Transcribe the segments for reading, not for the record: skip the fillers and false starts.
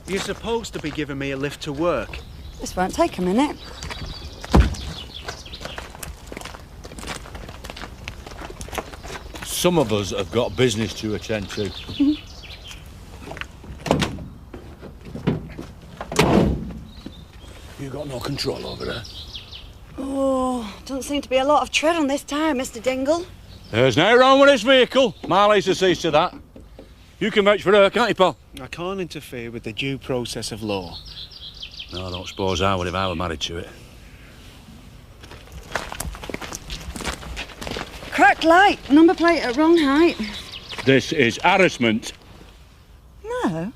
You're supposed to be giving me a lift to work. This won't take a minute. Some of us have got business to attend to. You got no control over her? Oh, doesn't seem to be a lot of tread on this tire, Mr. Dingle. There's no wrong with this vehicle. Marley's to see to that. You can vouch for her, can't you, pal? I can't interfere with the due process of law. No, I don't suppose I would if I were married to it. Cracked light, number plate at wrong height. This is harassment. No,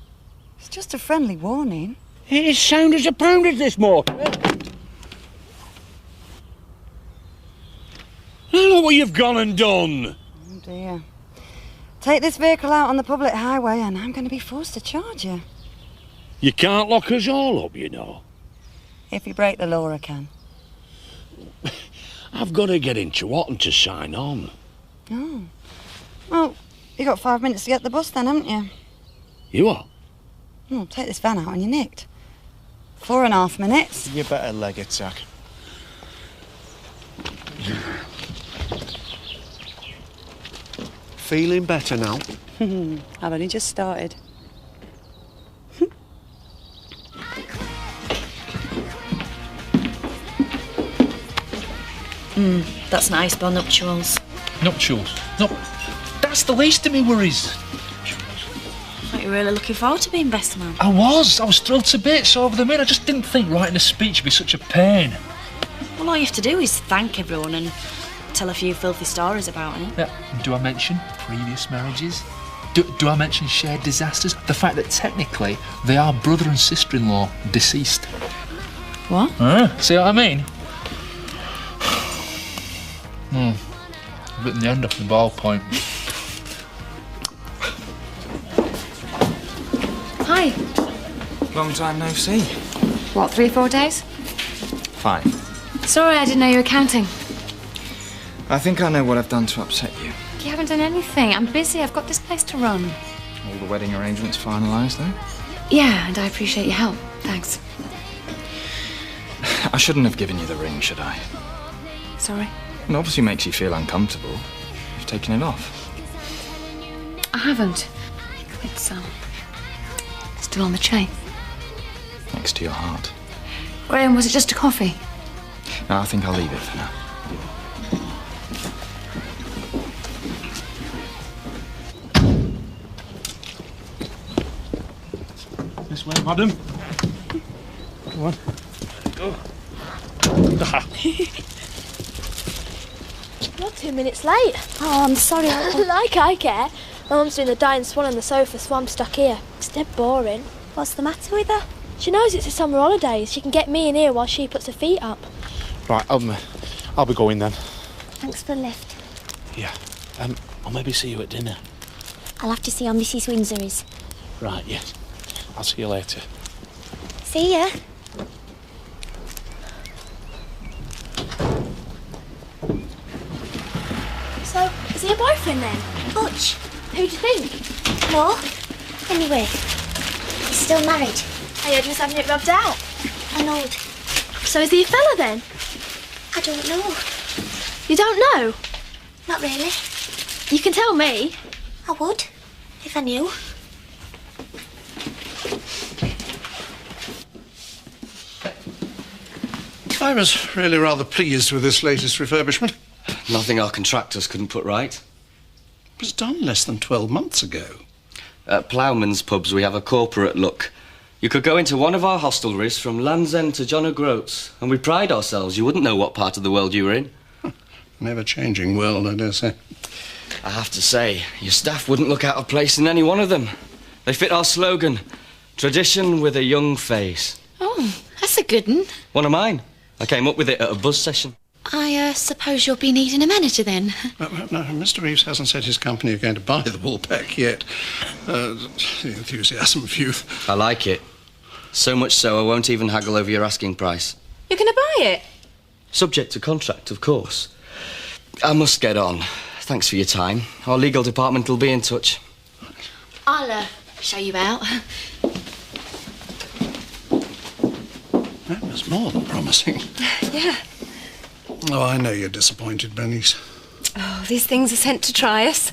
it's just a friendly warning. It is sound as a pound as this motor. Look what you've gone and done. Oh dear. Take this vehicle out on the public highway and I'm going to be forced to charge you. You can't lock us all up, you know. If you break the law, I can. I've got to get into Wotton to sign on. Oh. Well, you got 5 minutes to get the bus then, haven't you? You are? Oh, take this van out and you're nicked. 4.5 minutes. You better leg it, Zach. Feeling better now? I've only just started. That's nice for nuptials. Nuptials? No, that's the least of me worries. I thought you were really looking forward to being best man. I was thrilled to bits over the moon. I just didn't think writing a speech would be such a pain. Well, all you have to do is thank everyone and tell a few filthy stories about it. Yeah. Do I mention previous marriages? Do I mention shared disasters? The fact that technically they are brother and sister-in-law deceased. What? See what I mean? Bitten the end off the ballpoint. Hi. Long time no see. What, 3 or 4 days? 5. Sorry, I didn't know you were counting. I think I know what I've done to upset you. You haven't done anything. I'm busy. I've got this place to run. All the wedding arrangements finalised, though? Yeah, and I appreciate your help. Thanks. I shouldn't have given you the ring, should I? Sorry. It obviously makes you feel uncomfortable. You've taken it off. I haven't. It's, still on the chain. Next to your heart. Graham, was it just a coffee? No, I think I'll leave it for now. This way, madam. Come on. Go. You're 2 minutes late. Oh, I'm sorry. Like I care. My mum's doing the dying swan on the sofa, so I'm stuck here. It's dead boring. What's the matter with her? She knows it's the summer holidays. She can get me in here while she puts her feet up. Right, I'll be going then. Thanks for the lift. Yeah. I'll maybe see you at dinner. I'll have to see how Mrs. Windsor is. Right, yes. I'll see you later. See ya. So, is he a boyfriend then? Butch. Who do you think? No. Anyway, he's still married. I heard he was having it rubbed out. And old. So is he a fella then? I don't know. You don't know? Not really. You can tell me. I would, if I knew. I was really rather pleased with this latest refurbishment. Nothing our contractors couldn't put right. It was done less than 12 months ago. At Ploughman's Pubs, we have a corporate look. You could go into one of our hostelries from Land's End to John O'Groats, and we pride ourselves. You wouldn't know what part of the world you were in. Never-changing world, I dare say. I have to say, your staff wouldn't look out of place in any one of them. They fit our slogan, tradition with a young face. Oh, that's a good one. One of mine. I came up with it at a buzz session. I suppose you'll be needing a manager then. No, Mr. Reeves hasn't said his company are going to buy the Woolpack yet. The enthusiasm of youth. I like it. So much so I won't even haggle over your asking price. You're going to buy it? Subject to contract, of course. I must get on. Thanks for your time. Our legal department will be in touch. I'll show you out. That was more than promising. Yeah. Oh, I know you're disappointed, Bernice. Oh, these things are sent to try us.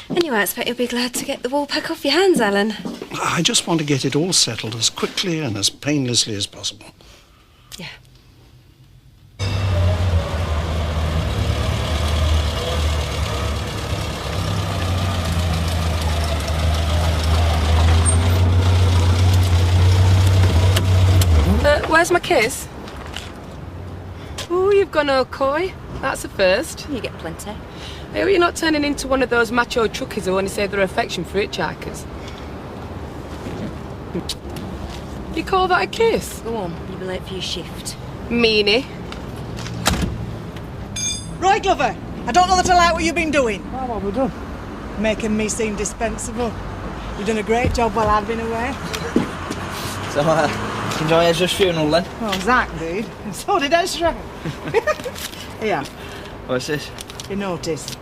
Anyway, I expect you'll be glad to get the Woolpack off your hands, Alan. I just want to get it all settled as quickly and as painlessly as possible. Yeah. Where's my kiss? Oh, you've gone all coy. That's a first. You get plenty. Hey, well, you're not turning into one of those macho truckies who only save their affection for hitchhikers. You call that a kiss? Go on, you'll be late for your shift. Meanie. Right, Glover. I don't know that I like what you've been doing. Oh, what have we done? Making me seem dispensable. You've done a great job while I've been away. So, enjoy Ezra's funeral then? Oh, Zach did. And so did Ezra. Here, What's this? your notice.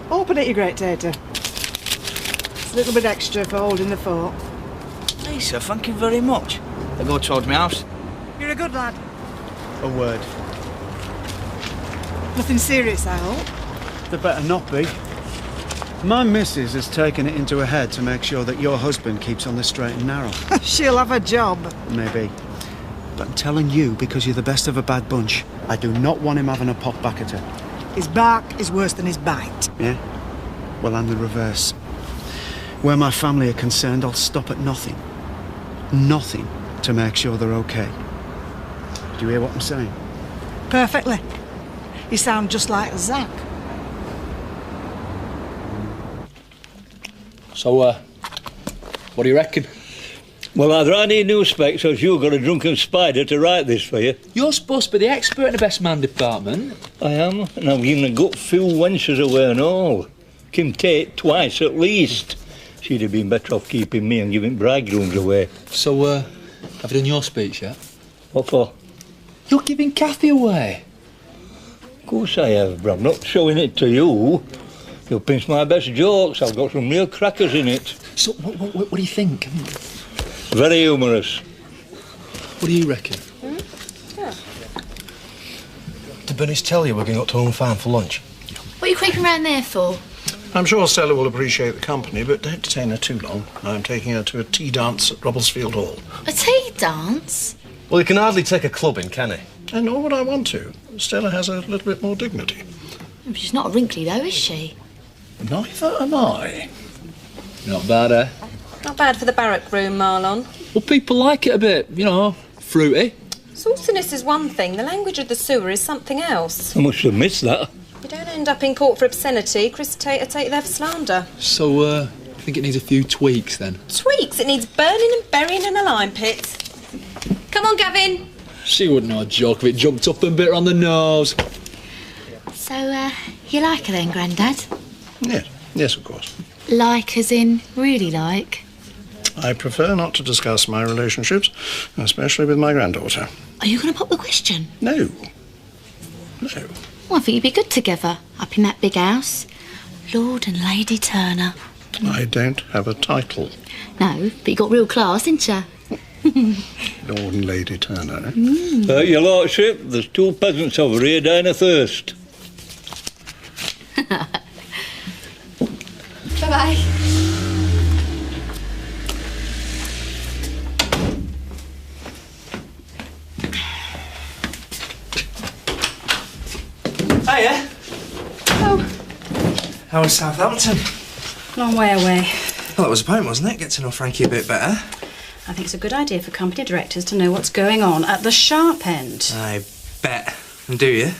Open it, you great tater. It's a little bit extra for holding the fort. Hey, sir, thank you very much. I'll go towards my house. You're a good lad. A word. Nothing serious, I hope. There better not be. My missus has taken it into her head to make sure that your husband keeps on the straight and narrow. She'll have a job. Maybe. But I'm telling you, because you're the best of a bad bunch, I do not want him having a pop back at her. His bark is worse than his bite. Yeah? Well, I'm the reverse. Where my family are concerned, I'll stop at nothing. Nothing to make sure they're okay. Do you hear what I'm saying? Perfectly. You sound just like Zach. So, what do you reckon? Well, either I need new specs or you've got a drunken spider to write this for you. You're supposed to be the expert in the best man department. I am, and I've given a gut few wenches away and all. Kim Tate twice at least. She'd have been better off keeping me and giving bridegrooms away. So, have you done your speech yet? What for? You're giving Kathy away. Of course I have, but I'm not showing it to you. You'll pinch my best jokes. I've got some real crackers in it. So, what do you think? Very humorous. What do you reckon? Yeah. Did Bernice tell you we're going up to Home Farm for lunch? What are you creeping around there for? I'm sure Stella will appreciate the company, but don't detain her too long. I'm taking her to a tea dance at Rubblersfield Hall. A tea dance? Well, he can hardly take a club in, can he? And nor would I want to. Stella has a little bit more dignity. She's not wrinkly, though, is she? Neither am I. Not bad, eh? Not bad for the barrack room, Marlon. Well, people like it a bit, you know, fruity. Sauciness is one thing, the language of the sewer is something else. I must have missed that. You don't end up in court for obscenity. Chris Tate will take you there for slander. So, I think it needs a few tweaks, then. Tweaks? It needs burning and burying in a lime pit. Come on, Gavin. She wouldn't know a joke if it jumped up and bit her on the nose. So, you like her then, Grandad? Yes, of course. Like as in really like? I prefer not to discuss my relationships, especially with my granddaughter. Are you going to pop the question? No. Well, I think you'd be good together, up in that big house. Lord and Lady Turner. I don't have a title. No, but you got real class, didn't you? Lord and Lady Turner, eh? Your lordship, there's two peasants over here dying of thirst. Bye-bye. Hiya. Oh, How was Southampton? Long way away. Well, that was a point, wasn't it? Get to know Frankie a bit better. I think it's a good idea for company directors to know what's going on at the sharp end. I bet. And do you?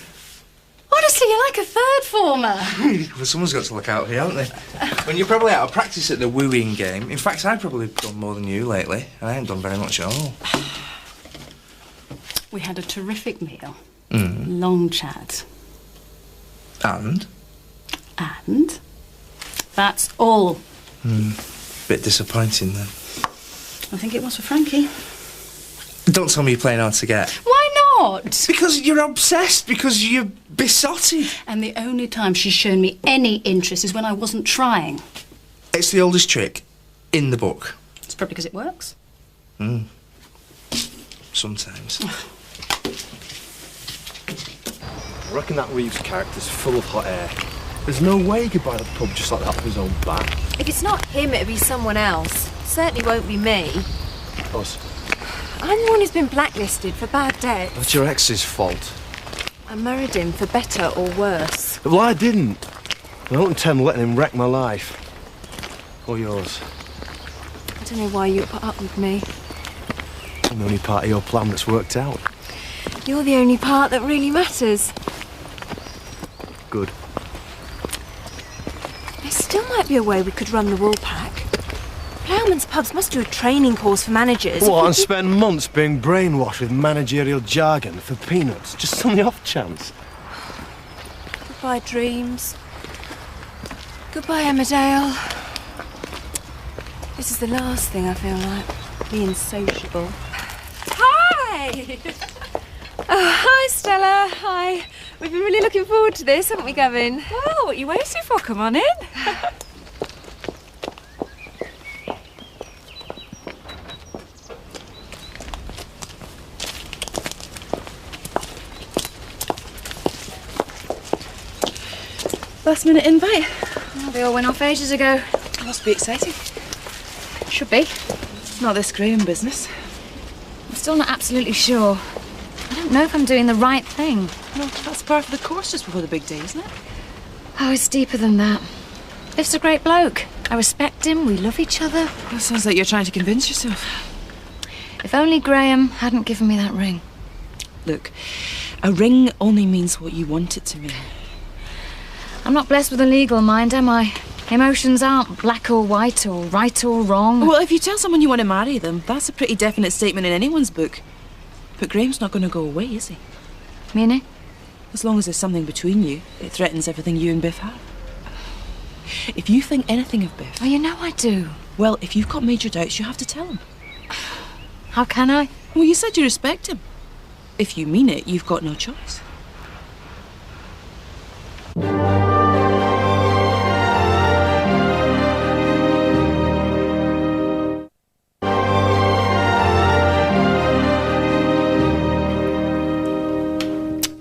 Honestly, you're like a third former. Well, someone's got to look out here, haven't they? When you're probably out of practice at the wooing game. In fact, I've probably done more than you lately. I haven't done very much at all. We had a terrific meal. Mm. Long chat. And? And? That's all. Bit disappointing then. I think it was for Frankie. Don't tell me you're playing hard to get. Why not? Because you're obsessed, because you're besotted. And the only time she's shown me any interest is when I wasn't trying. It's the oldest trick in the book. It's probably because it works. Sometimes. I reckon that Reeves character's full of hot air. There's no way he could buy the pub just like that for his own back. If it's not him, it'll be someone else. It certainly won't be me. Us. I'm the one who's been blacklisted for bad debt. That's your ex's fault. I married him for better or worse. Well, I didn't. I don't intend letting him wreck my life. Or yours. I don't know why you put up with me. I'm the only part of your plan that's worked out. You're the only part that really matters. Good. There still might be a way we could run the Woolpack. Ploughman's pubs must do a training course for managers. What, and spend months being brainwashed with managerial jargon for peanuts, just on the off chance? Goodbye, dreams. Goodbye, Emmerdale. This is the last thing I feel like, being sociable. Hi! Oh, hi, Stella. Hi. We've been really looking forward to this, haven't we, Gavin? Well, what are you waiting for? Come on in. Last minute invite. Oh, they all went off ages ago. Must be exciting. Should be. Not this Graham business. I'm still not absolutely sure. I don't know if I'm doing the right thing. No, that's part of the course just before the big day, isn't it? Oh, it's deeper than that. Biff's a great bloke. I respect him. We love each other. That sounds like you're trying to convince yourself. If only Graham hadn't given me that ring. Look, a ring only means what you want it to mean. I'm not blessed with a legal mind, am I? Emotions aren't black or white or right or wrong. Well, if you tell someone you want to marry them, that's a pretty definite statement in anyone's book. But Graham's not going to go away, is he? Meaning? As long as there's something between you, it threatens everything you and Biff have. If you think anything of Biff... Oh, you know I do. Well, if you've got major doubts, you have to tell him. How can I? Well, you said you respect him. If you mean it, you've got no choice.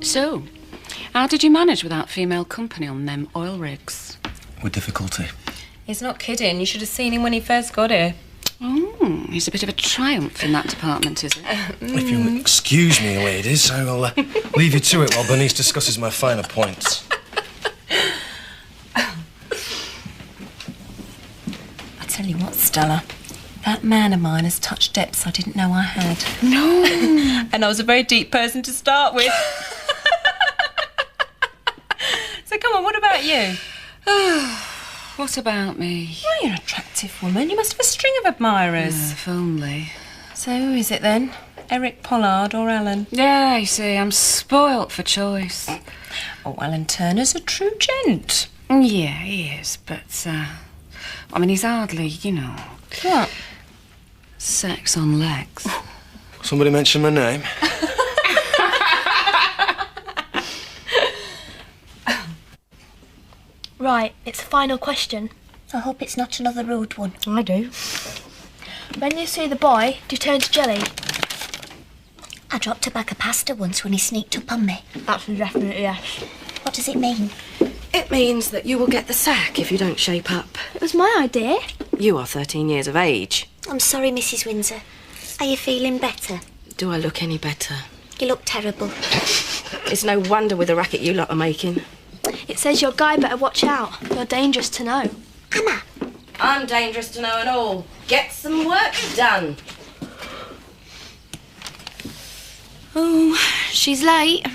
So, how did you manage without female company on them oil rigs? With difficulty. He's not kidding. You should have seen him when he first got here. Oh, he's a bit of a triumph in that department, is it? If you'll excuse me, ladies, I will leave you to it while Bernice discusses my finer points. I tell you what, Stella, that man of mine has touched depths I didn't know I had. No. And I was a very deep person to start with. So come on, what about you? What about me? Well, you're an attractive woman. You must have a string of admirers. If only. So who is it then? Eric Pollard or Alan? Yeah, you see, I'm spoilt for choice. Oh, Alan Turner's a true gent. Yeah, he is, but, I mean, he's hardly, you know... What? Sex on legs. Somebody mention my name. Right, it's a final question. I hope it's not another rude one. I do. When you see the boy, do you turn to jelly? I dropped a bag of pasta once when he sneaked up on me. That's a definite yes. What does it mean? It means that you will get the sack if you don't shape up. It was my idea. You are 13 years of age. I'm sorry, Mrs. Windsor. Are you feeling better? Do I look any better? You look terrible. It's no wonder with the racket you lot are making. It says your guy better watch out. You're dangerous to know. Emma! I'm dangerous to know and all. Get some work done. Oh, she's late.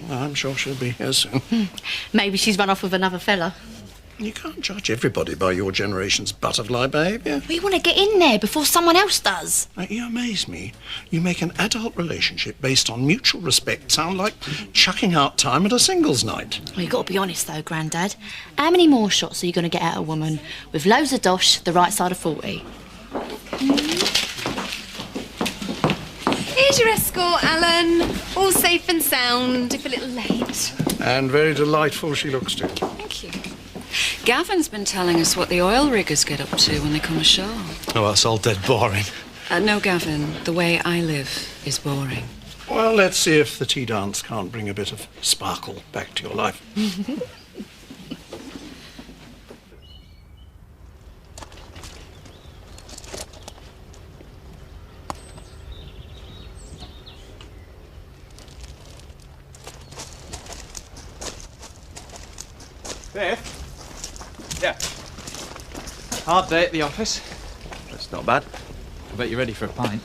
Well, I'm sure she'll be here soon. Maybe she's run off with another fella. You can't judge everybody by your generation's butterfly behaviour. We want to get in there before someone else does. You amaze me. You make an adult relationship based on mutual respect sound like chucking out time at a singles night. Well, you've got to be honest, though, Grandad. How many more shots are you going to get out of a woman with loads of dosh the right side of 40? Here's your escort, Alan. All safe and sound, if a little late. And very delightful she looks too. Thank you. Gavin's been telling us what the oil riggers get up to when they come ashore. Oh, that's all dead boring. No, Gavin, the way I live is boring. Well, let's see if the tea dance can't bring a bit of sparkle back to your life. Biff? Yeah. Hard day at the office. That's not bad. I bet you're ready for a pint.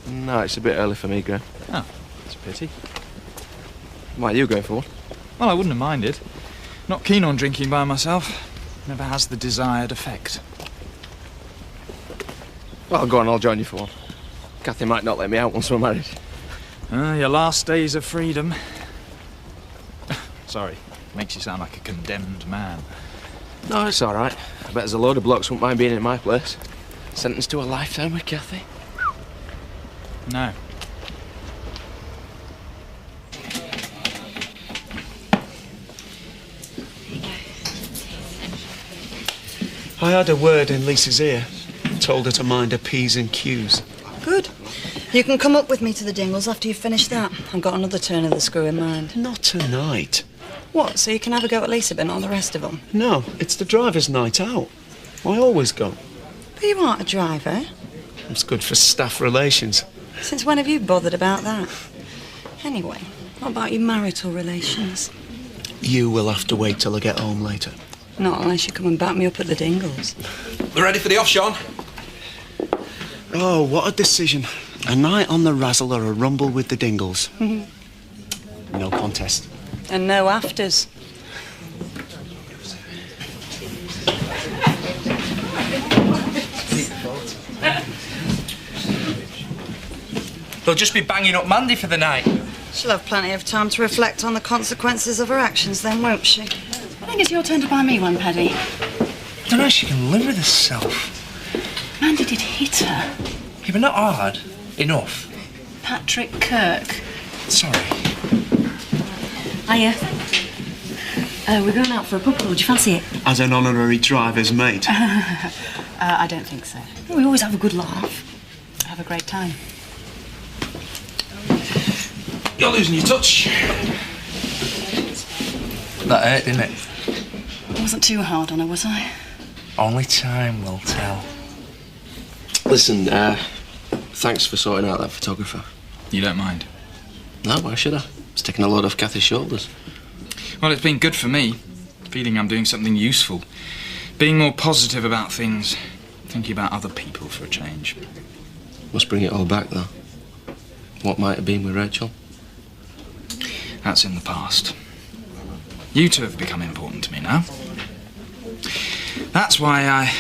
No, it's a bit early for me, Graham. Oh, that's a pity. Why are you going for one? Well, I wouldn't have minded. Not keen on drinking by myself. Never has the desired effect. Well, go on, I'll join you for one. Kathy might not let me out once we're married. Your last days of freedom. Sorry, makes you sound like a condemned man. No, it's all right. I bet there's a load of blokes won't mind being in my place. Sentenced to a lifetime with Kathy. No. I had a word in Lisa's ear. Told her to mind her P's and Q's. Good. You can come up with me to the Dingles after you've finished that. I've got another turn of the screw in mind. Not tonight. What, so you can have a go at Lisa but not the rest of them? No, it's the driver's night out. I always go. But you aren't a driver. It's good for staff relations. Since when have you bothered about that? Anyway, what about your marital relations? You will have to wait till I get home later. Not unless you come and back me up at the Dingles. We're ready for the off, Sean? Oh, what a decision. A night on the razzle or a rumble with the Dingles. No contest. And no afters. They'll just be banging up Mandy for the night. She'll have plenty of time to reflect on the consequences of her actions then, won't she? I think it's your turn to buy me one, Paddy. I don't know if she can live with herself. Mandy did hit her. Yeah, but not hard. Enough. Patrick Kirk. Sorry. Hiya. We're going out for a pub crawl. Do you fancy it? As an honorary driver's mate. I don't think so. We always have a good laugh. Have a great time. You're losing your touch. That hurt, didn't it? I wasn't too hard on her, was I? Only time will tell. Listen, thanks for sorting out that photographer. You don't mind? No, why should I? It's taking a load off Kathy's shoulders. Well, it's been good for me. Feeling I'm doing something useful. Being more positive about things. Thinking about other people for a change. Must bring it all back, though. What might have been with Rachel? That's in the past. You two have become important to me now. That's why I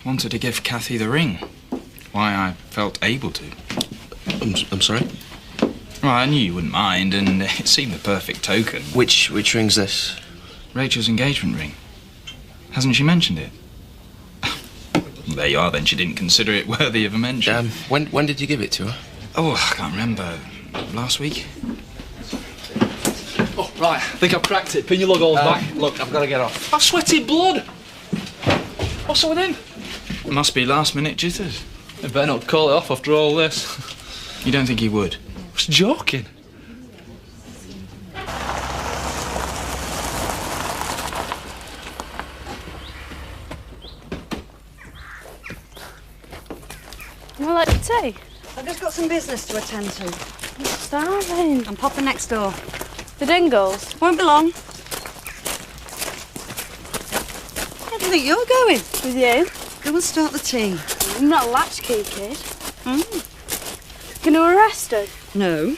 wanted to give Kathy the ring. Why I felt able to. I'm sorry? Well, I knew you wouldn't mind, and it seemed the perfect token. Which ring's this? Rachel's engagement ring. Hasn't she mentioned it? Well, there you are, then. She didn't consider it worthy of a mention. When did you give it to her? Oh, I can't remember. Last week? Oh, right. I think I've cracked it. Pin your lug all back. Look, I've got to get off. I've sweated blood. What's up with him? It must be last-minute jitters. I better not call it off after all this. You don't think he would? I was joking. Would you like tea? I've just got some business to attend to. I'm starving. I'm popping next door. The Dingles? Won't be long. Where do you think you're going? With you? Go and start the tea. I'm not a latchkey kid. Going to arrest her? No.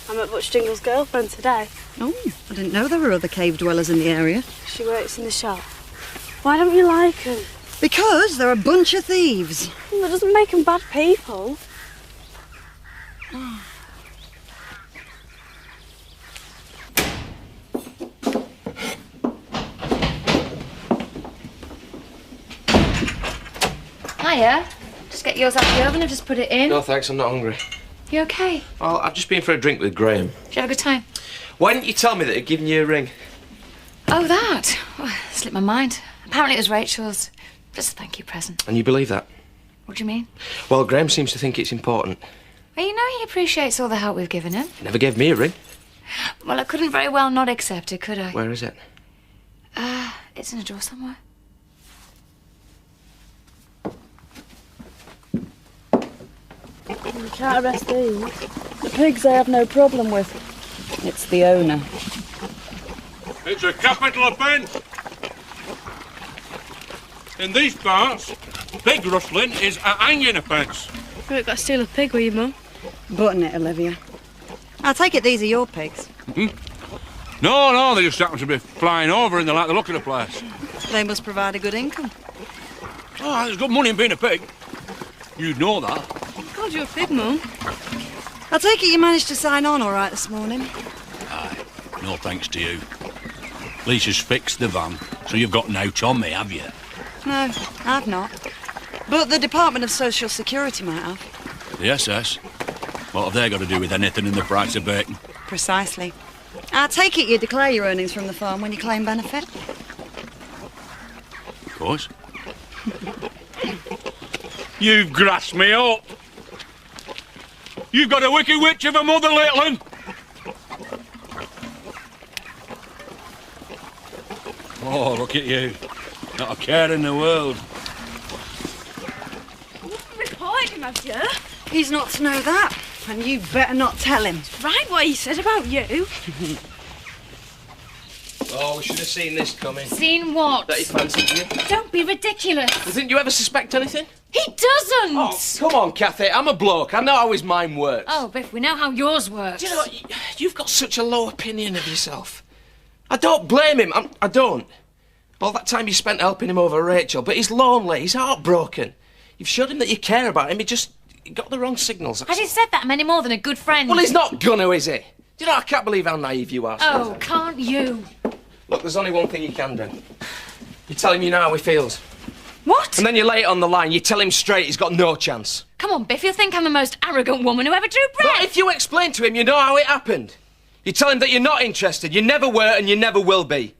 I met Butch Dingle's girlfriend today. Oh, I didn't know there were other cave dwellers in the area. She works in the shop. Why don't you like them? Because they're a bunch of thieves. Well, that doesn't make them bad people. Hiya. Just get yours out of the oven and just put it in. No, thanks, I'm not hungry. You okay? Well, I've just been for a drink with Graham. Did you have a good time? Why didn't you tell me that he'd given you a ring? Oh, that. Oh, slipped my mind. Apparently it was Rachel's. Just a thank you present. And you believe that? What do you mean? Well, Graham seems to think it's important. Well, you know he appreciates all the help we've given him. Never gave me a ring. Well, I couldn't very well not accept it, could I? Where is it? It's in a drawer somewhere. You can't arrest these. The pigs I have no problem with. It's the owner. It's a capital offence. In these parts, pig rustling is a hanging offence. You ain't got to steal a pig, will you, Mum? Button it, Olivia. I take it these are your pigs. No, they just happen to be flying over and they like the look of the place. They must provide a good income. Oh, there's good money in being a pig. You'd know that. I called you a pig, Mum. I take it you managed to sign on all right this morning. Aye, no thanks to you. Lisa's fixed the van, so you've got an out on me, have you? No, I've not. But the Department of Social Security might have. The SS? What have they got to do with anything in the price of bacon? Precisely. I take it you declare your earnings from the farm when you claim benefit. Of course. You've grassed me up. You've got a wicked witch of a mother, Littlin. Oh, look at you. Not a care in the world. Reported him, have you? He's not to know that. And you better not tell him. Right what he said about you. Oh, we should have seen this coming. Seen what? That he fancied you. Don't be ridiculous. Didn't you ever suspect anything? He doesn't! Oh, come on, Kathy. I'm a bloke. I know how his mind works. Oh, Biff, we know how yours works. Do you know what? You've got such a low opinion of yourself. I don't blame him. I don't. All that time you spent helping him over Rachel, but he's lonely. He's heartbroken. You've showed him that you care about him. He got the wrong signals. Has he said that any more than a good friend? Well, he's not gonna, is he? Do you know, I can't believe how naive you are. Oh, can't you? Look, there's only one thing you can do. You tell him you know how he feels. What? And then you lay it on the line. You tell him straight he's got no chance. Come on, Biff, you'll think I'm the most arrogant woman who ever drew breath. But if you explain to him you know how it happened, you tell him that you're not interested, you never were and you never will be.